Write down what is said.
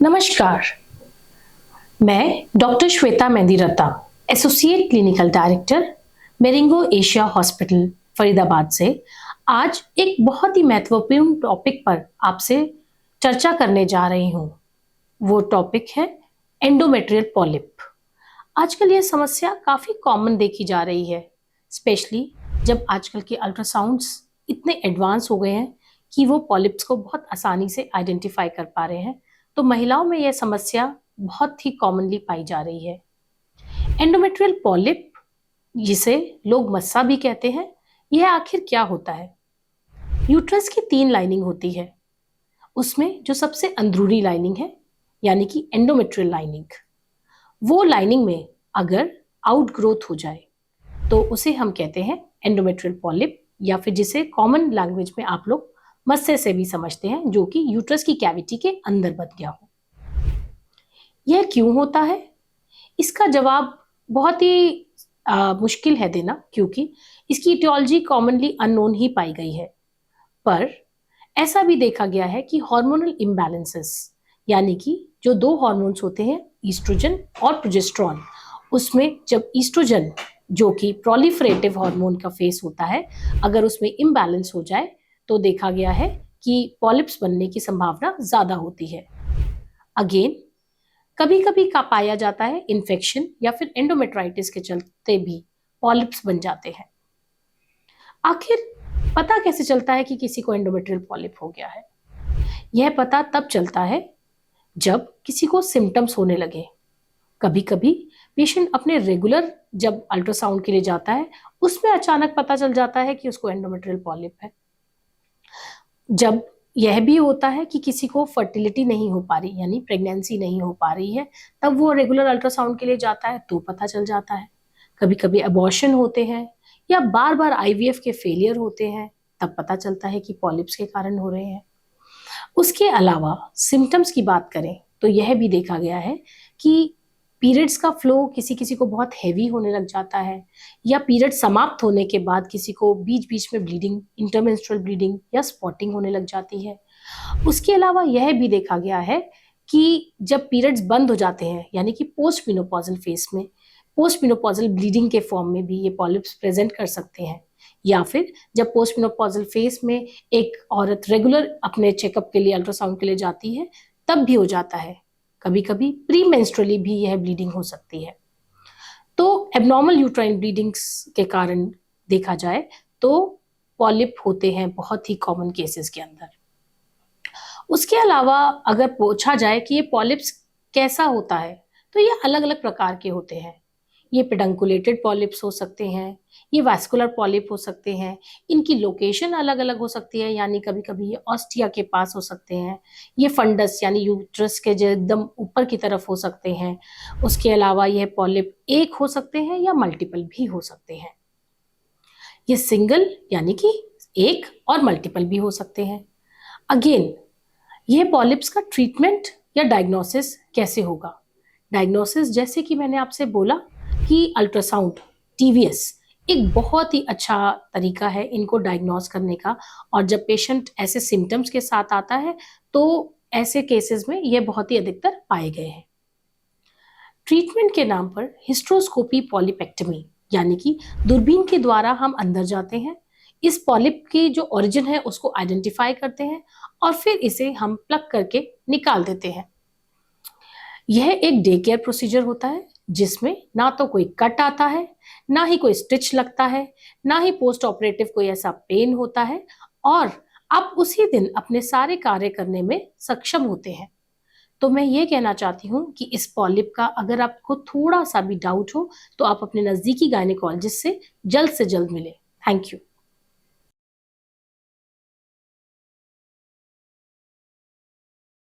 नमस्कार, मैं doctor Shweta Mehndiratta, associate clinical director, Marengo Asia hospital, Faridabad से आज एक बहुत ही महत्वपूर्ण टॉपिक पर आपसे चर्चा करने जा रही हूँ। वो टॉपिक है एंडोमेट्रियल पॉलिप। आजकल यह समस्या काफ़ी कॉमन देखी जा रही है, स्पेशली जब आजकल के अल्ट्रासाउंड्स इतने एडवांस हो गए हैं कि वो पॉलिप्स को बहुत आसानी से आइडेंटिफाई कर पा रहे हैं। तो महिलाओं में यह समस्या बहुत ही कॉमनली पाई जा रही है। एंडोमेट्रियल पॉलिप, जिसे लोग मस्सा भी कहते हैं, यह आखिर क्या होता है? यूट्रस की 3 लाइनिंग होती है। उसमें जो सबसे अंदरूनी लाइनिंग है, यानी कि एंडोमेट्रियल लाइनिंग, वो लाइनिंग में अगर आउटग्रोथ हो जाए तो उसे हम कहते हैं एंडोमेट्रियल पॉलिप, या फिर जिसे कॉमन लैंग्वेज में आप लोग मस्से से भी समझते हैं, जो कि यूट्रस की कैविटी के अंदर बन गया हो। यह क्यों होता है? इसका जवाब बहुत ही मुश्किल है देना, क्योंकि इसकी इटियोलॉजी कॉमनली अननोन ही पाई गई है। पर ऐसा भी देखा गया है कि हार्मोनल इम्बैलेंसेस, यानी कि जो 2 हार्मोन्स होते हैं, ईस्ट्रोजन और प्रोजेस्टेरॉन, उसमें जब ईस्ट्रोजन, जो कि प्रोलिफरेटिव हार्मोन का फेस होता है, अगर उसमें इम्बैलेंस हो जाए तो देखा गया है कि पॉलिप्स बनने की संभावना ज़्यादा होती है। अगेन, कभी-कभी का पाया जाता है इन्फेक्शन या फिर एंडोमेट्राइटिस के चलते भी पॉलिप्स बन जाते हैं। आखिर पता कैसे चलता है कि किसी को एंडोमेट्रियल पॉलिप हो गया है? यह पता तब चलता है जब किसी को सिम्टम्स होने लगे। कभी-कभी पेशेंट अपने रेगुलर जब अल्ट्रासाउंड के लिए जाता है, उसमें अचानक पता चल जाता है कि उसको एंडोमेट्रियल पॉलिप है। जब यह भी होता है कि किसी को फर्टिलिटी नहीं हो पा रही, यानी प्रेगनेंसी नहीं हो पा रही है, तब वो रेगुलर अल्ट्रासाउंड के लिए जाता है तो पता चल जाता है। कभी-कभी अबॉर्शन होते हैं या बार-बार आईवीएफ के फेलियर होते हैं, तब पता चलता है कि पॉलिप्स के कारण हो रहे हैं। उसके अलावा सिम्पटम्स की बात करें तो यह भी देखा गया है कि पीरियड्स का फ्लो किसी-किसी को बहुत हेवी होने लग जाता है, या पीरियड समाप्त होने के बाद किसी को बीच-बीच में ब्लीडिंग, इंटरमेंस्ट्रुअल ब्लीडिंग या स्पॉटिंग होने लग जाती है। उसके अलावा यह भी देखा गया है कि जब पीरियड्स बंद हो जाते हैं, यानी कि पोस्ट मेनोपॉज़ल फेज़ में, पोस्ट मेनोपॉज़ल ब्लीडिंग के फॉर्म में भी ये पॉलिप्स प्रेज़ेंट कर सकते हैं, या फिर जब पोस्ट मेनोपॉज़ल फेज़ में एक औरत रेगुलर अपने चेकअप के लिए, अल्ट्रासाउंड के लिए जाती है, तब भी हो जाता है। कभी-कभी प्री मेंस्ट्रुअली भी यह ब्लीडिंग हो सकती है। तो एब्नॉर्मल यूट्राइन ब्लीडिंग्स के कारण देखा जाए तो पॉलिप होते हैं बहुत ही कॉमन केसेस के अंदर। उसके अलावा अगर पूछा जाए कि ये पॉलिप्स कैसा होता है, तो ये अलग-अलग प्रकार के होते हैं। ये पेडंकुलेटेड पॉलिप्स हो सकते हैं, ये वैस्कुलर पॉलिप हो सकते हैं, इनकी लोकेशन अलग-अलग हो सकती है, यानी कभी-कभी ये ऑस्टिया के पास हो सकते हैं, ये फंडस यानी यूट्रस के जो एकदम ऊपर की तरफ हो सकते हैं। उसके अलावा ये पॉलिप एक हो सकते हैं या मल्टीपल भी हो सकते हैं। ये सिंगल यानी कि एक और मल्टीपल भी हो सकते हैं। अगेन, ये पॉलिप्स का ट्रीटमेंट या डायग्नोसिस कैसे होगा? डायग्नोसिस, जैसे कि मैंने आपसे बोला कि अल्ट्रासाउंड, टीवीएस एक बहुत ही अच्छा तरीका है इनको डायग्नोस करने का, और जब पेशेंट ऐसे सिम्पटम्स के साथ आता है तो ऐसे केसेस में ये बहुत ही अधिकतर पाए गए हैं। ट्रीटमेंट के नाम पर हिस्ट्रोस्कोपी पॉलिपेक्टमी, यानी कि दूरबीन के द्वारा हम अंदर जाते हैं, इस पॉलिप की जो ओरिजिन है उसको आइडेंटिफाई करते हैं और फिर इसे हम प्लग करके निकाल देते हैं। यह एक डे केयर प्रोसीजर होता है, जिसमें ना तो कोई कट आता है, ना ही कोई स्टिच लगता है, ना ही पोस्ट ऑपरेटिव कोई ऐसा पेन होता है, और आप उसी दिन अपने सारे कार्य करने में सक्षम होते हैं। तो मैं ये कहना चाहती हूँ कि इस पॉलिप का अगर आपको थोड़ा सा भी डाउट हो तो आप अपने नज़दीकी गायनेकोलॉजिस्ट से जल्द मिलें। Thank you.